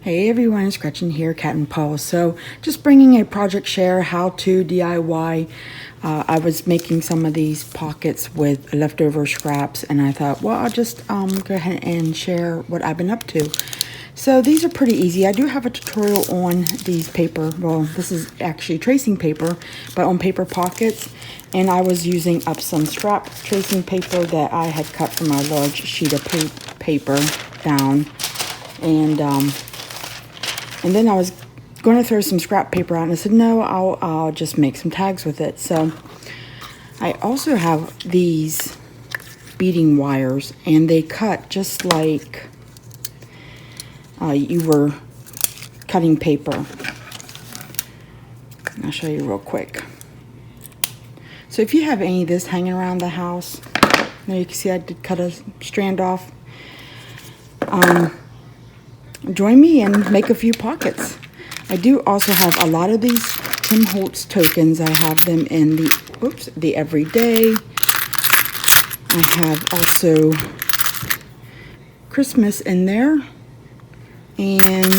Hey everyone, it's Gretchen here, Catnpaws. So just bringing a project share, how to DIY. I was making some of these pockets with leftover scraps, and I thought, well, I'll just go ahead and share what I've been up to. So these are pretty easy. I do have a tutorial on these paper. Well, this is actually tracing paper, but on paper pockets. And I was using up some scrap tracing paper that I had cut from a large sheet of paper down. And then I was going to throw some scrap paper out, and I said, no, I'll just make some tags with it. So I also have these beading wires, and they cut just like you were cutting paper. I'll show you real quick. So if you have any of this hanging around the house, now you can see I did cut a strand off. Join me and make a few pockets. I do also have a lot of these Tim Holtz tokens. I have them in the everyday. I have also Christmas in there, and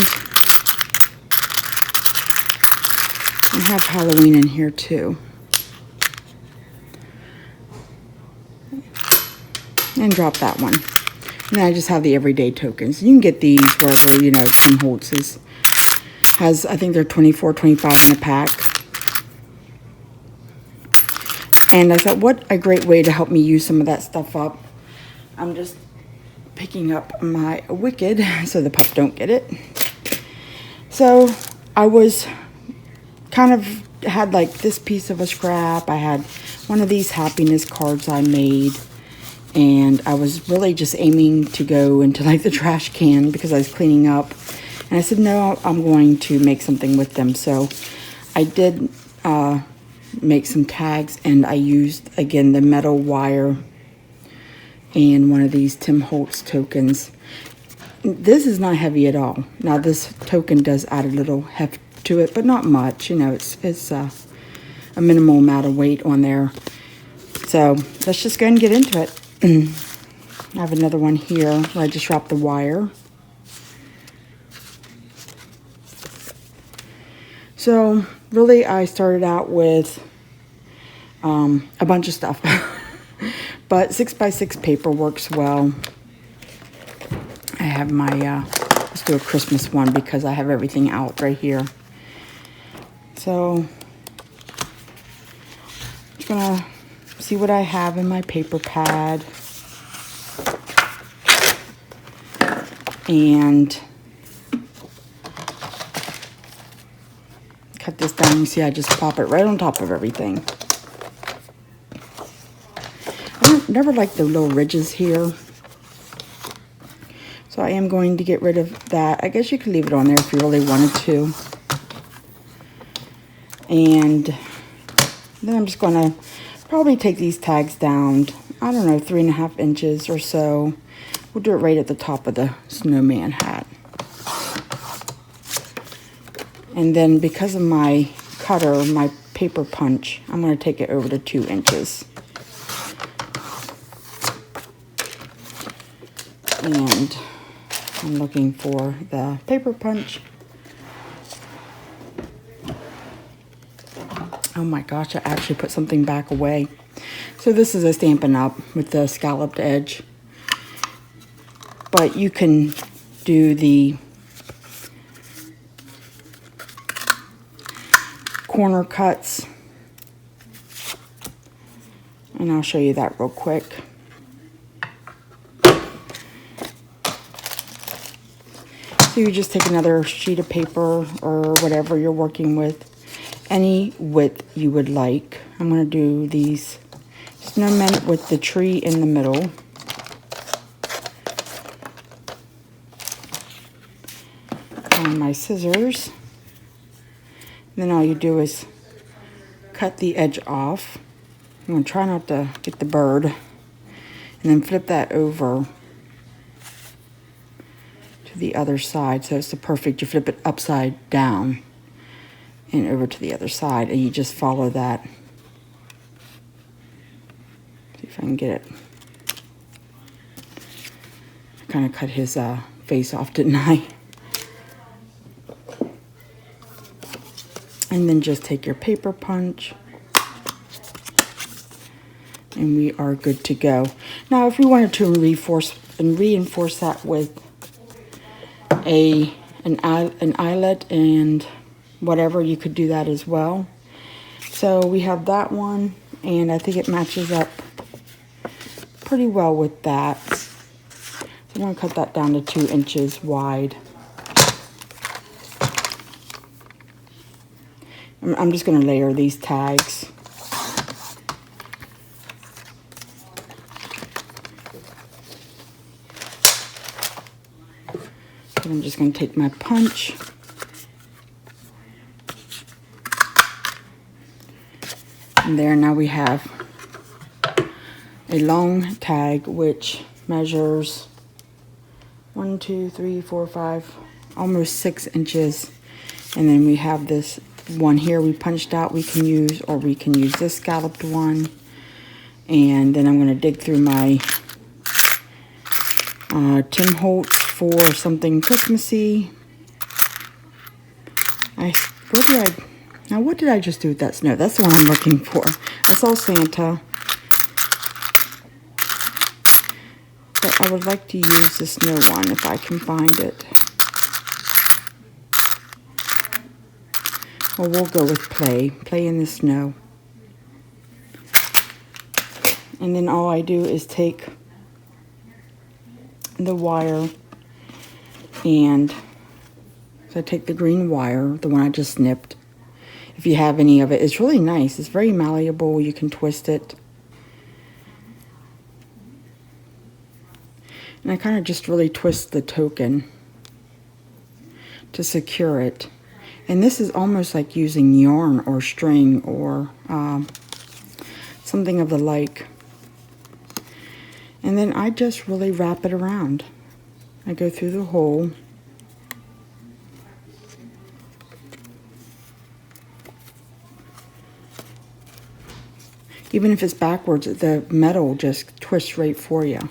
I have Halloween in here too. And drop that one. And then I just have the everyday tokens. You can get these wherever, you know, Tim Holtz has, I think they're $24, $25 in a pack. And I thought, what a great way to help me use some of that stuff up. I'm just picking up my Wicked so the pup don't get it. So I was kind of had like this piece of a scrap. I had one of these happiness cards I made. And I was really just aiming to go into like the trash can because I was cleaning up. And I said, no, I'm going to make something with them. So I did make some tags, and I used, again, the metal wire and one of these Tim Holtz tokens. This is not heavy at all. Now this token does add a little heft to it, but not much. You know, it's a minimal amount of weight on there. So let's just go and get into it. I have another one here where I just wrapped the wire. So really I started out with a bunch of stuff, but 6x6 paper works well. I have my, let's do a Christmas one because I have everything out right here. So I'm just gonna see what I have in my paper pad. And cut this down. You see I just pop it right on top of everything. I never like the little ridges here. So I am going to get rid of that. I guess you could leave it on there if you really wanted to. And then I'm just going to probably take these tags down, I don't know, 3.5 inches or so. We'll do it right at the top of the snowman hat. And then because of my cutter, my paper punch, I'm going to take it over to 2 inches. And I'm looking for the paper punch. Oh my gosh, I actually put something back away. So this is a Stampin' Up! With the scalloped edge. But you can do the corner cuts. And I'll show you that real quick. So you just take another sheet of paper or whatever you're working with. Any width you would like. I'm going to do these snowmen with the tree in the middle. And my scissors. And then all you do is cut the edge off. I'm going to try not to get the bird. And then flip that over to the other side. So it's the perfect, you flip it upside down and over to the other side, and you just follow that. See if I can get it. I kind of cut his face off, didn't I? And then just take your paper punch. And we are good to go. Now, if you wanted to reinforce that with an eyelet and whatever, you could do that as well. So we have that one, and I think it matches up pretty well with that. So I'm going to cut that down to 2 inches wide. I'm just going to layer these tags. And I'm just going to take my punch. And there, now we have a long tag which measures 1, 2, 3, 4, 5, almost 6 inches. And then we have this one here we punched out we can use, or we can use this scalloped one. And then I'm going to dig through my Tim Holtz for something Christmassy. What did I just do with that snow? That's the one I'm looking for. I saw Santa. But I would like to use the snow one if I can find it. Well, we'll go with play in the snow. And then all I do is take the wire, and so I take the green wire, the one I just snipped. If you have any of it, it's really nice. It's very malleable. You can twist it. And I kind of just really twist the token to secure it. And this is almost like using yarn or string or something of the like. And then I just really wrap it around. I go through the hole. Even if it's backwards, the metal just twists right for you.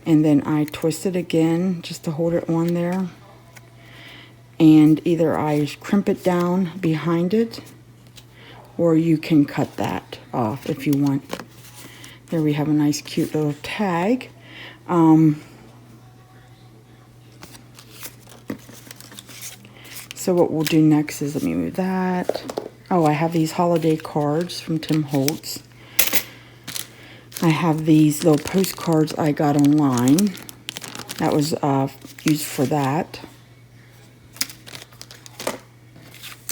And then I twist it again just to hold it on there. And either I crimp it down behind it, or you can cut that off if you want. There we have a nice cute little tag. So what we'll do next is, let me move that. Oh, I have these holiday cards from Tim Holtz. I have these little postcards I got online. That was used for that.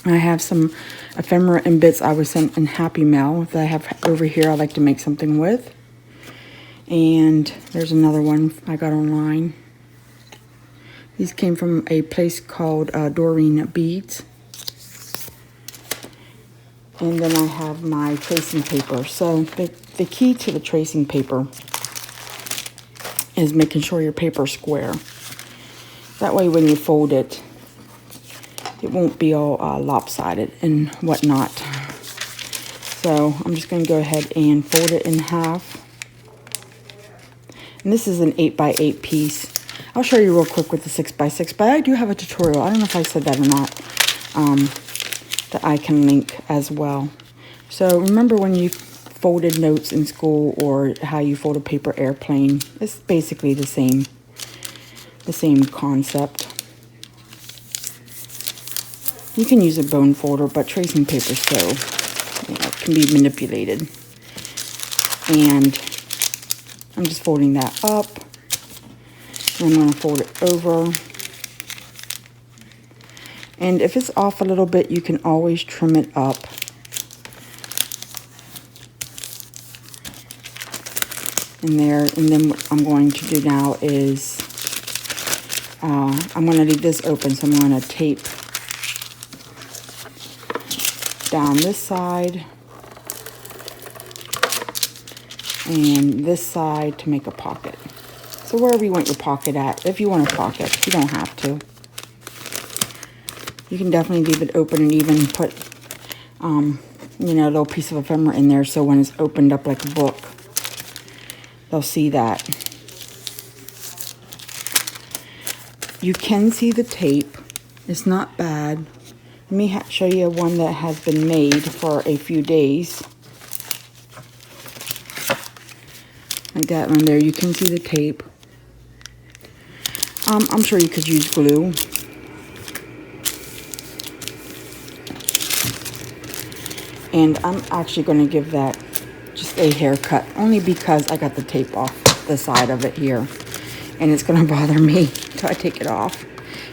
I have some ephemera and bits I was sent in Happy Mail that I have over here I like to make something with. And there's another one I got online. These came from a place called Doreen Beads. And then I have my tracing paper. So the key to the tracing paper is making sure your paper's square. That way when you fold it, it won't be all lopsided and whatnot. So I'm just going to go ahead and fold it in half. And this is an 8x8 piece. I'll show you real quick with the 6x6, but I do have a tutorial. I don't know if I said that or not, that I can link as well. So remember when you folded notes in school, or how you fold a paper airplane, it's basically the same concept. You can use a bone folder, but tracing paper still, can be manipulated. And I'm just folding that up. And I'm going to fold it over. And if it's off a little bit, you can always trim it up. In there. And then what I'm going to do now is, I'm going to leave this open, so I'm going to tape down this side and this side to make a pocket. So wherever you want your pocket at, if you want a pocket, you don't have to. You can definitely leave it open and even put, a little piece of ephemera in there, so when it's opened up like a book, they'll see that. You can see the tape. It's not bad. Let me show you one that has been made for a few days. Like that one there. You can see the tape. I'm sure you could use glue. And I'm actually going to give that just a haircut, only because I got the tape off the side of it here. And it's going to bother me till I take it off.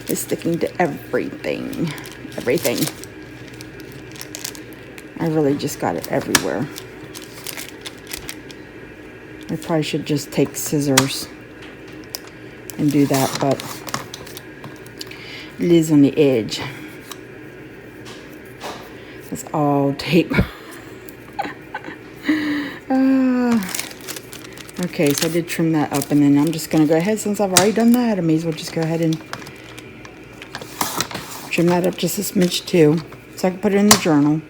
It's sticking to everything. Everything. I really just got it everywhere. I probably should just take scissors and do that, but it is on the edge. It's all tape. Okay, so I did trim that up, and then I'm just going to go ahead, since I've already done that, I may as well just go ahead and trim that up just a smidge too, so I can put it in the journal.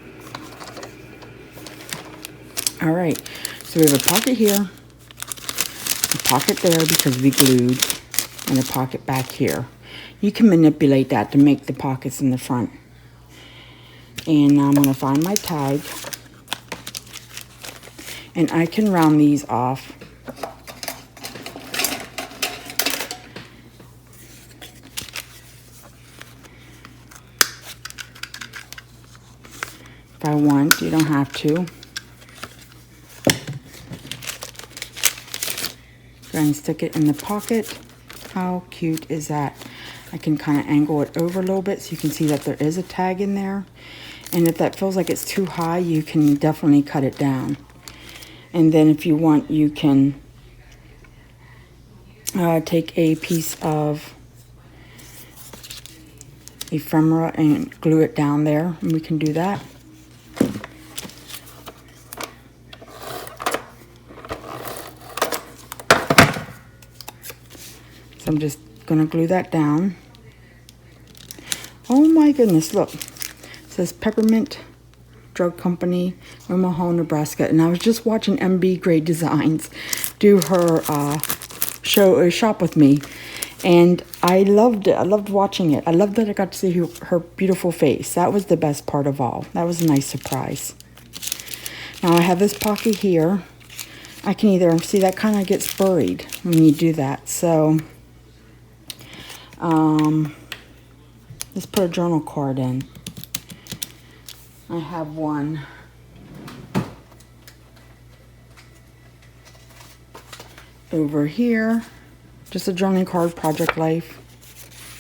All right, so we have a pocket here, a pocket there because we glued, and a pocket back here. You can manipulate that to make the pockets in the front. And I'm going to find my tag, and I can round these off. If I want, you don't have to. Go ahead and stick it in the pocket. How cute is that? I can kind of angle it over a little bit so you can see that there is a tag in there. And if that feels like it's too high, you can definitely cut it down. And then if you want, you can take a piece of ephemera and glue it down there. And we can do that. So I'm just going to glue that down. Oh my goodness, look. It says Peppermint Drug Company, Omaha, Nebraska. And I was just watching MB Grade Designs do her shop with me. And I loved it. I loved watching it. I loved that I got to see her beautiful face. That was the best part of all. That was a nice surprise. Now I have this pocket here. I can either, see that kind of gets buried when you do that. So, let's put a journal card in. I have one. Over here. Just a journaling card, Project Life.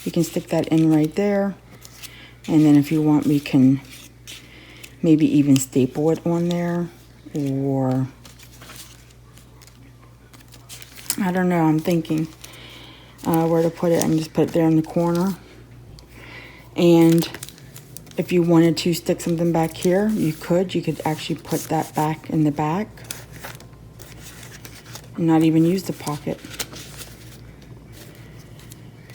You can stick that in right there. And then if you want, we can maybe even staple it on there. Or, I don't know, I'm thinking where to put it. And just put it there in the corner. And if you wanted to stick something back here, you could. You could actually put that back in the back. And not even use the pocket.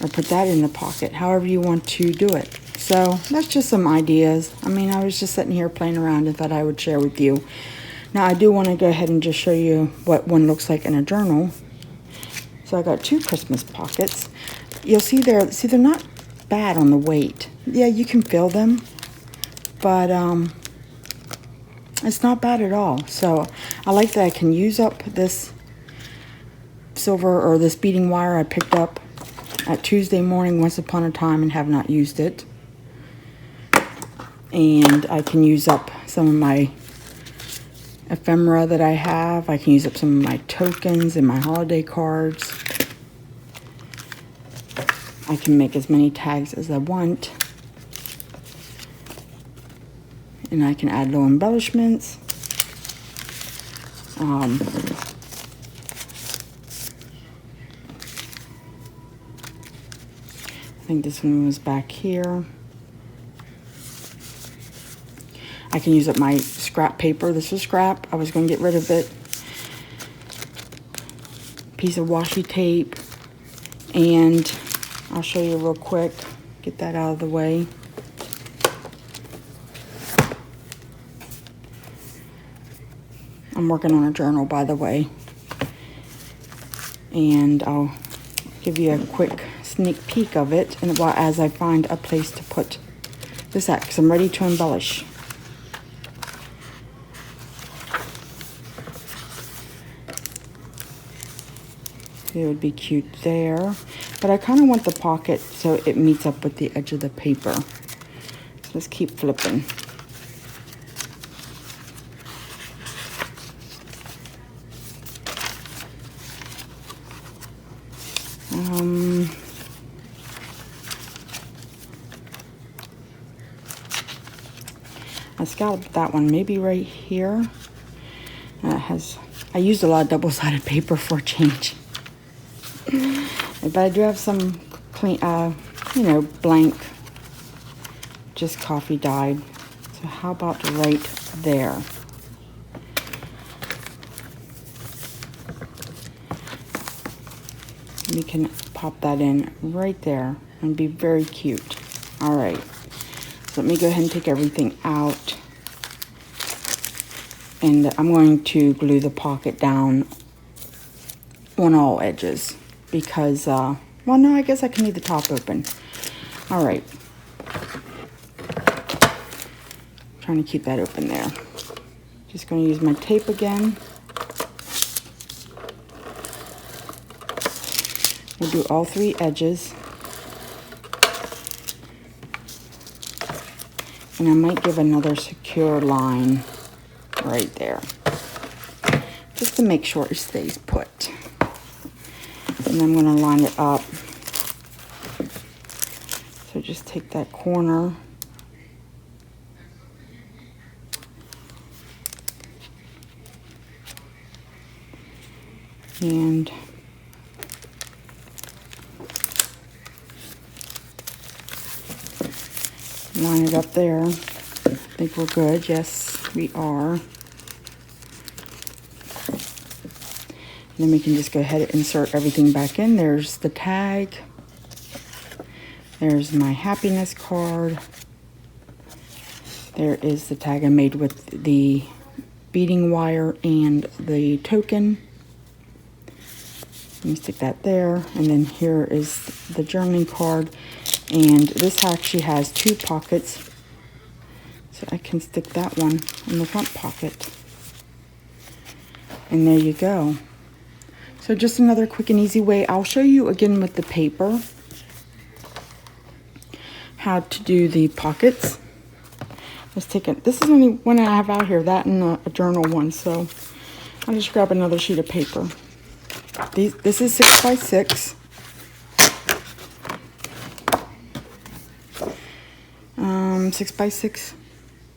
Or put that in the pocket, however you want to do it. So that's just some ideas. I mean, I was just sitting here playing around and thought I would share with you. Now I do want to go ahead and just show you what one looks like in a journal. So I got 2 Christmas pockets. You'll see they're not bad on the weight. Yeah, you can fill them, but it's not bad at all. So I like that I can use up this silver or this beading wire I picked up at Tuesday morning once upon a time and have not used it. And I can use up some of my ephemera that I have. I can use up some of my tokens and my holiday cards. I can make as many tags as I want. And I can add little embellishments. I think this one was back here. I can use up my scrap paper. This was scrap. I was going to get rid of it. Piece of washi tape. And I'll show you real quick. Get that out of the way. I'm working on a journal, by the way. And I'll give you a quick sneak peek of it, and as I find a place to put this out because I'm ready to embellish. It would be cute there, but I kind of want the pocket so it meets up with the edge of the paper. So let's keep flipping. I scalloped that one maybe right here. I used a lot of double-sided paper for a change. But I do have some clean, blank, just coffee dyed. So how about right there? We can pop that in right there and be very cute. All right, so let me go ahead and take everything out. And I'm going to glue the pocket down on all edges because, well, no, I guess I can leave the top open. All right. Trying to keep that open there. Just going to use my tape again. We'll do all 3 edges. And I might give another secure line right there, just to make sure it stays put. And I'm going to line it up. So just take that corner and line it up there. I think we're good. Yes, we are. Then we can just go ahead and insert everything back in. There's the tag. There's my happiness card. There is the tag I made with the beading wire and the token. Let me stick that there. And then here is the journaling card. And this actually has 2 pockets. So I can stick that one in the front pocket. And there you go. So just another quick and easy way. I'll show you again with the paper how to do the pockets. Let's take it. This is the only one I have out here, that and a journal one. So I'll just grab another sheet of paper. This is 6 by 6. 6 by 6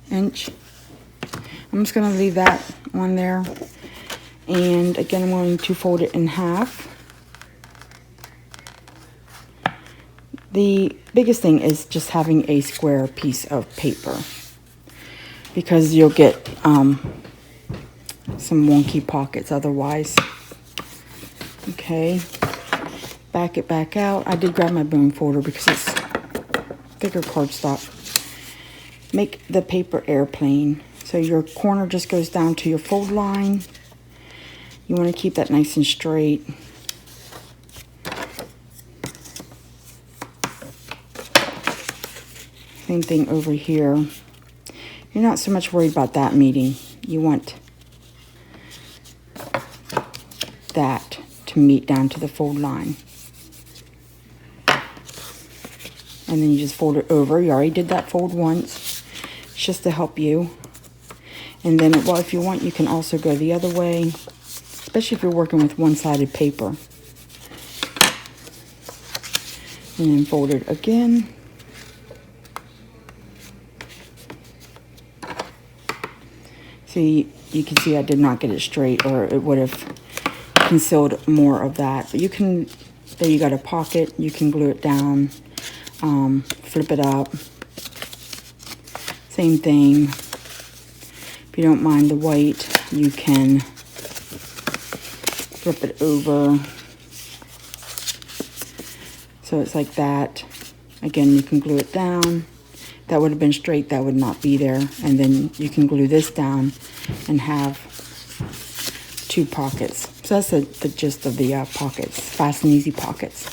inch. I'm just going to leave that on there. And again, I'm going to fold it in half. The biggest thing is just having a square piece of paper, because you'll get some wonky pockets otherwise. Okay, back it back out. I did grab my bone folder because it's thicker cardstock. Make the paper airplane. So your corner just goes down to your fold line. You want to keep that nice and straight. Same thing over here. You're not so much worried about that meeting. You want that to meet down to the fold line. And then you just fold it over. You already did that fold once. It's just to help you. And then, well, if you want, you can also go the other way, especially if you're working with one-sided paper. And then fold it again. See, you can see I did not get it straight, or it would have concealed more of that. But you can, there you got a pocket, you can glue it down, flip it up. Same thing. If you don't mind the white, you can flip it over. So it's like that. Again, you can glue it down. That would have been straight, that would not be there. And then you can glue this down and have 2 pockets. So that's the gist of the pockets, fast and easy pockets.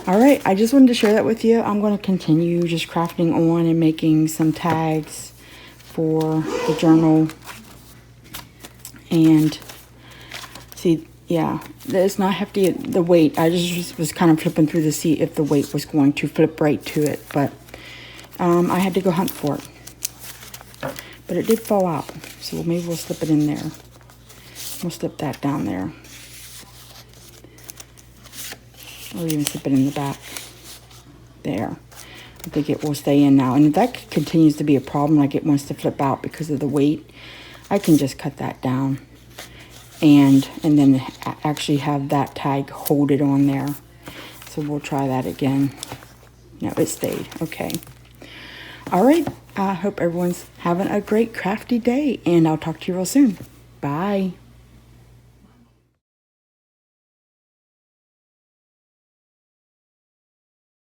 All right, I just wanted to share that with you. I'm going to continue just crafting on and making some tags for the journal. And see, yeah, it's not hefty, the weight. I just was kind of flipping through to see if the weight was going to flip right to it, but I had to go hunt for it. But it did fall out, so maybe we'll slip it in there. We'll slip that down there. Or even slip it in the back. There. I think it will stay in now. And if that continues to be a problem, like it wants to flip out because of the weight, I can just cut that down. And then actually have that tag hold it on there. So we'll try that again. No, it stayed. Okay. All right. I hope everyone's having a great crafty day. And I'll talk to you real soon. Bye.